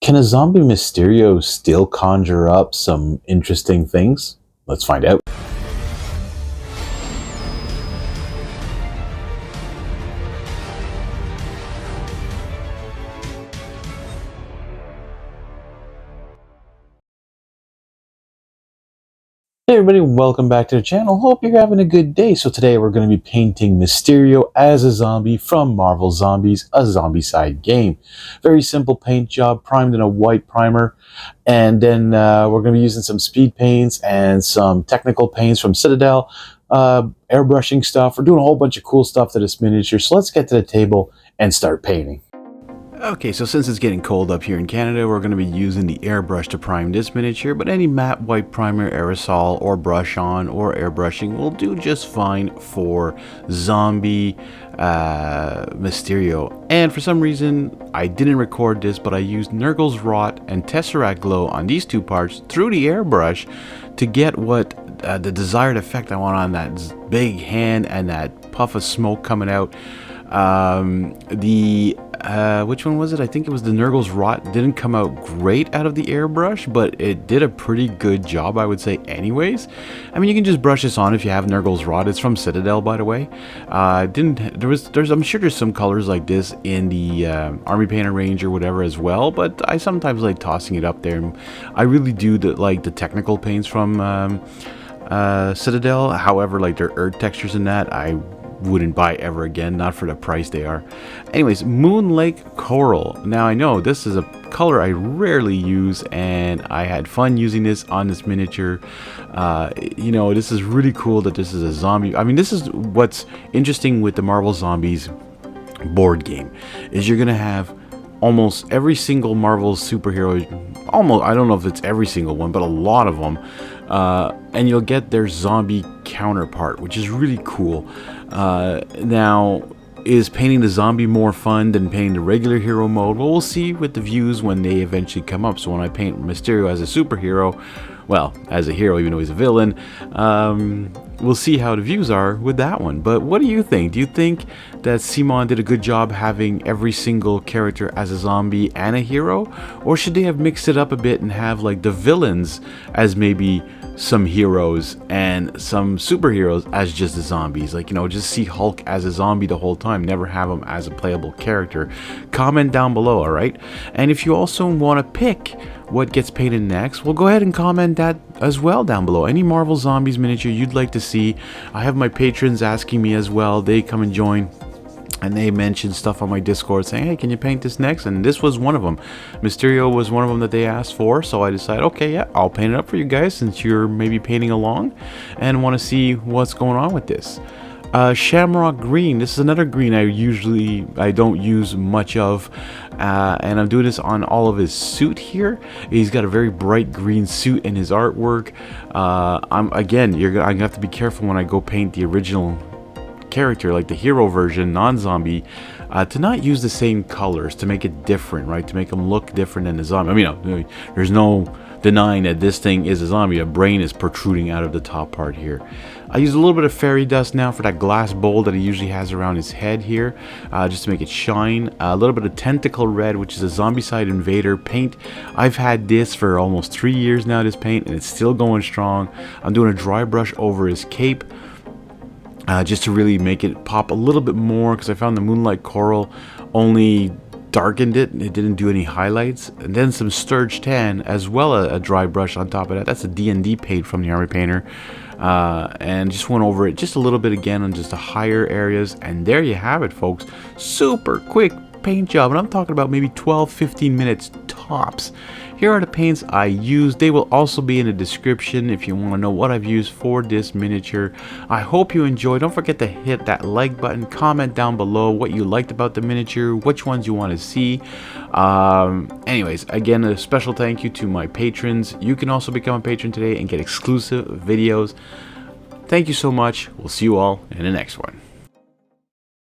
Can a Zombie Mysterio still conjure up some interesting things? Let's find out. Hey everybody, welcome back to the channel. Hope you're having a good day. So today we're going to be painting Mysterio as a zombie from Marvel Zombies, a Zombicide game. Very simple paint job, primed in a white primer. And then we're going to be using some speed paints and some technical paints from Citadel, airbrushing stuff. We're doing a whole bunch of cool stuff to this miniature. So let's get to the table and start painting. Okay, so since it's getting cold up here in Canada, we're going to be using the airbrush to prime this miniature, but any matte white primer, aerosol, or brush on, or airbrushing will do just fine for Zombie Mysterio. And for some reason, I didn't record this, but I used Nurgle's Rot and Tesseract Glow on these two parts through the airbrush to get what the desired effect I want on that big hand and that puff of smoke coming out. Which one was it? I think it was the Nurgle's Rot. Didn't come out great out of the airbrush, but it did a pretty good job, I would say, anyways. I mean, you can just brush this on if you have Nurgle's Rot. It's from Citadel, by the way. I'm sure there's some colors like this in the Army Painter range or whatever as well, but I sometimes like tossing it up there. I really do like the technical paints from Citadel. However, like their earth textures in that, I wouldn't buy ever again, not for the price they are. Anyways, Moonlake Coral. Now I know this is a color I rarely use, and I had fun using this on this miniature. You know, this is really cool that this is a zombie. I mean, this is what's interesting with the Marvel Zombies board game, is you're gonna have almost every single Marvel superhero, I don't know if it's every single one, but a lot of them, and you'll get their zombie counterpart, which is really cool. Now, is painting the zombie more fun than painting the regular hero mode? Well, we'll see with the views when they eventually come up. So when I paint Mysterio as a superhero, well, as a hero, even though he's a villain, we'll see how the views are with that one. But what do you think? Do you think that Simon did a good job having every single character as a zombie and a hero? Or should they have mixed it up a bit and have like the villains as maybe some heroes and some superheroes as just the zombies? Like, you know, just see Hulk as a zombie the whole time, never have him as a playable character. Comment down below, alright? And if you also want to pick what gets painted next, well, go ahead and comment that as well down below. Any Marvel Zombies miniature you'd like to see. I have my patrons asking me as well. They come and join, and they mention stuff on my Discord saying, hey, can you paint this next? And this was one of them. Mysterio was one of them that they asked for, so I decided, okay, yeah, I'll paint it up for you guys since you're maybe painting along and want to see what's going on with this. Shamrock green. This is another green I don't use much of, and I'm doing this on all of his suit here. He's got a very bright green suit in his artwork. I'm gonna have to be careful when I go paint the original character, like the hero version, non-zombie, to not use the same colors, to make it different, right? To make them look different than the zombie. I mean, there's no denying that this thing is a zombie. A brain is protruding out of the top part here. I use a little bit of fairy dust now for that glass bowl that he usually has around his head here, just to make it shine. A little bit of Tentacle Red, which is a Zombicide Invader paint. I've had this for almost 3 years now, this paint, and it's still going strong. I'm doing a dry brush over his cape, just to really make it pop a little bit more, because I found the Moonlight Coral only darkened it. It didn't do any highlights. And then some Stirge Tan, as well a dry brush on top of that. That's a D&D Paint from the Army Painter. And just went over it just a little bit again on just the higher areas. And there you have it, folks. Super quick paint job. And I'm talking about maybe 12-15 minutes tops. Here are the paints I used. They will also be in the description if you want to know what I've used for this miniature. I hope you enjoyed. Don't forget to hit that like button. Comment down below what you liked about the miniature, which ones you want to see. Anyways, again, a special thank you to my patrons. You can also become a patron today and get exclusive videos. Thank you so much. We'll see you all in the next one.